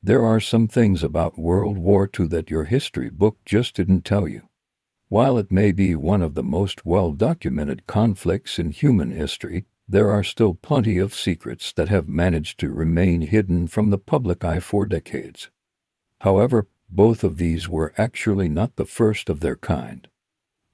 There are some things about World War II that your history book just didn't tell you. While it may be one of the most well-documented conflicts in human history, there are still plenty of secrets that have managed to remain hidden from the public eye for decades. However, both of these were actually not the first of their kind.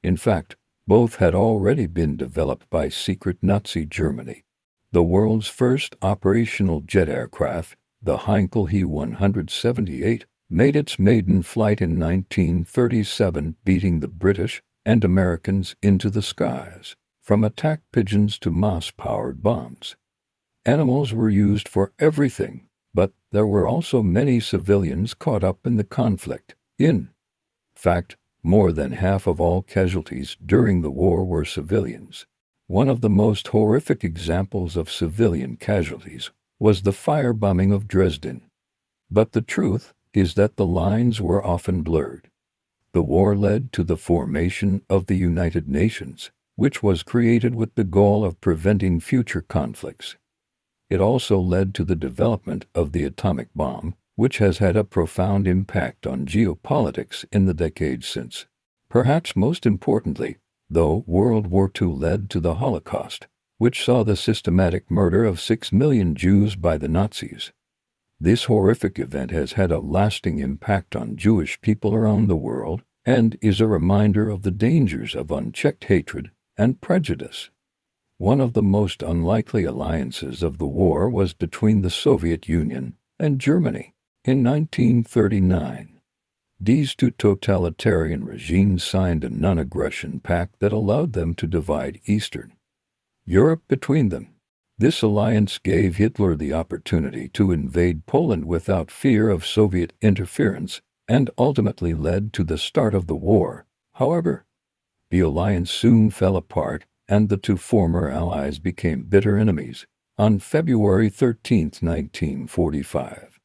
In fact, both had already been developed by secret Nazi Germany. The world's first operational jet aircraft, the Heinkel He-178, made its maiden flight in 1937, beating the British and Americans into the skies, from attack pigeons to Moss-powered bombs. Animals were used for everything, but there were also many civilians caught up in the conflict. In fact, more than half of all casualties during the war were civilians. One of the most horrific examples of civilian casualties was the firebombing of Dresden. But the truth is that the lines were often blurred. The war led to the formation of the United Nations, which was created with the goal of preventing future conflicts. It also led to the development of the atomic bomb, which has had a profound impact on geopolitics in the decades since. Perhaps most importantly, though, World War II led to the Holocaust, which saw the systematic murder of 6 million Jews by the Nazis. This horrific event has had a lasting impact on Jewish people around the world and is a reminder of the dangers of unchecked hatred and prejudice. One of the most unlikely alliances of the war was between the Soviet Union and Germany in 1939. These two totalitarian regimes signed a non-aggression pact that allowed them to divide Eastern Europe between them. This alliance gave Hitler the opportunity to invade Poland without fear of Soviet interference and ultimately led to the start of the war. However, the alliance soon fell apart and the two former allies became bitter enemies. On February 13, 1945,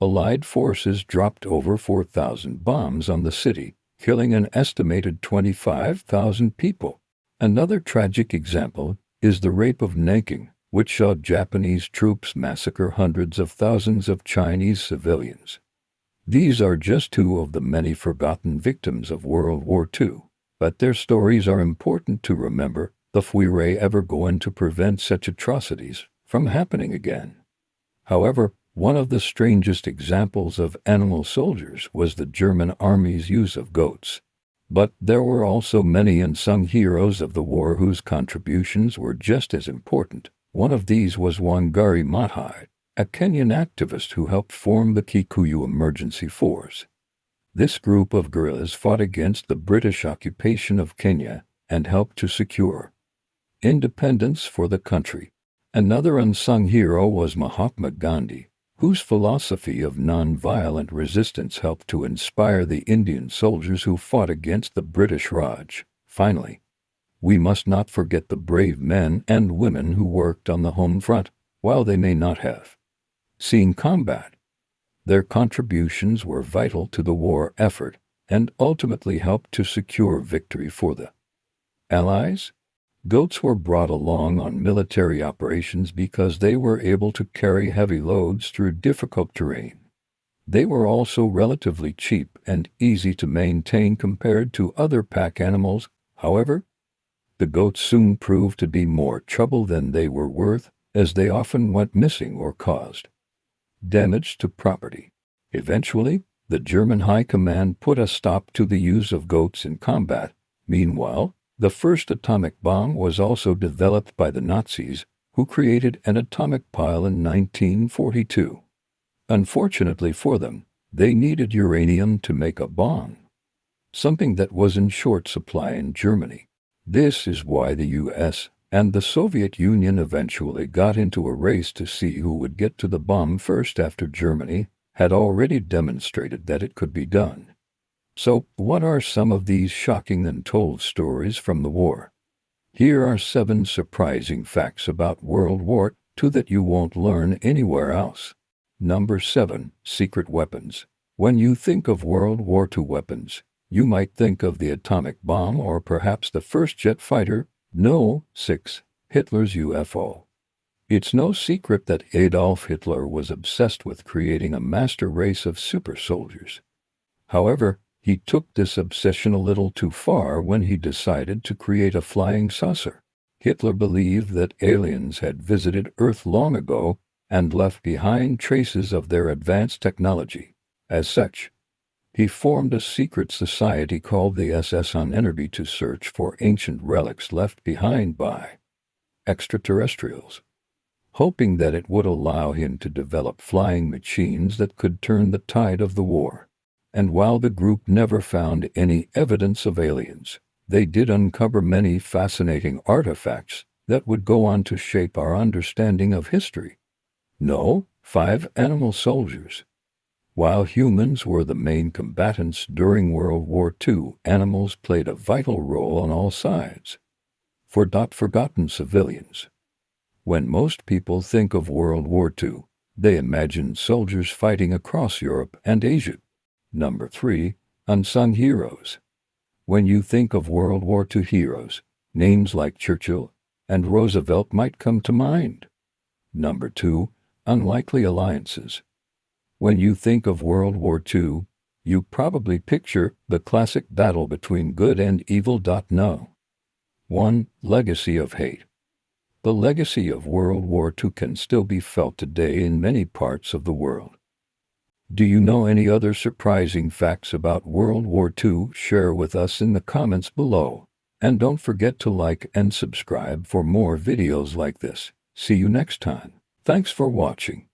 Allied forces dropped over 4,000 bombs on the city, killing an estimated 25,000 people. Another tragic example is the rape of Nanking, which saw Japanese troops massacre hundreds of thousands of Chinese civilians. These are just two of the many forgotten victims of World War II, but their stories are important to remember if we were ever going to prevent such atrocities from happening again. However, one of the strangest examples of animal soldiers was the German army's use of goats. But there were also many unsung heroes of the war whose contributions were just as important. One of these was Wangari Maathai, a Kenyan activist who helped form the Kikuyu Emergency Force. This group of guerrillas fought against the British occupation of Kenya and helped to secure independence for the country. Another unsung hero was Mahatma Gandhi, whose philosophy of non-violent resistance helped to inspire the Indian soldiers who fought against the British Raj. Finally, we must not forget the brave men and women who worked on the home front. While they may not have seen combat, their contributions were vital to the war effort and ultimately helped to secure victory for the Allies. Goats were brought along on military operations because they were able to carry heavy loads through difficult terrain. They were also relatively cheap and easy to maintain compared to other pack animals. However, the goats soon proved to be more trouble than they were worth, as they often went missing or caused damage to property. Eventually, the German High Command put a stop to the use of goats in combat. Meanwhile, the first atomic bomb was also developed by the Nazis, who created an atomic pile in 1942. Unfortunately for them, they needed uranium to make a bomb, something that was in short supply in Germany. This is why the US and the Soviet Union eventually got into a race to see who would get to the bomb first after Germany had already demonstrated that it could be done. So, what are some of these shocking untold stories from the war? Here are 7 surprising facts about World War II that you won't learn anywhere else. Number 7. Secret weapons. When you think of World War II weapons, you might think of the atomic bomb or perhaps the first jet fighter. No. 6. Hitler's UFO. It's no secret that Adolf Hitler was obsessed with creating a master race of super soldiers. However, he took this obsession a little too far when he decided to create a flying saucer. Hitler believed that aliens had visited Earth long ago and left behind traces of their advanced technology. As such, he formed a secret society called the SS Unenerby to search for ancient relics left behind by extraterrestrials, hoping that it would allow him to develop flying machines that could turn the tide of the war. And while the group never found any evidence of aliens, they did uncover many fascinating artifacts that would go on to shape our understanding of history. No, 5 animal soldiers. While humans were the main combatants during World War II, animals played a vital role on all sides. For forgotten civilians. When most people think of World War II, they imagine soldiers fighting across Europe and Asia. Number 3. Unsung heroes. When you think of World War II heroes, names like Churchill and Roosevelt might come to mind. Number 2. Unlikely alliances. When you think of World War II, you probably picture the classic battle between good and evil. No. 1. Legacy of hate. The legacy of World War II can still be felt today in many parts of the world. Do you know any other surprising facts about World War II? Share with us in the comments below. And don't forget to like and subscribe for more videos like this. See you next time. Thanks for watching.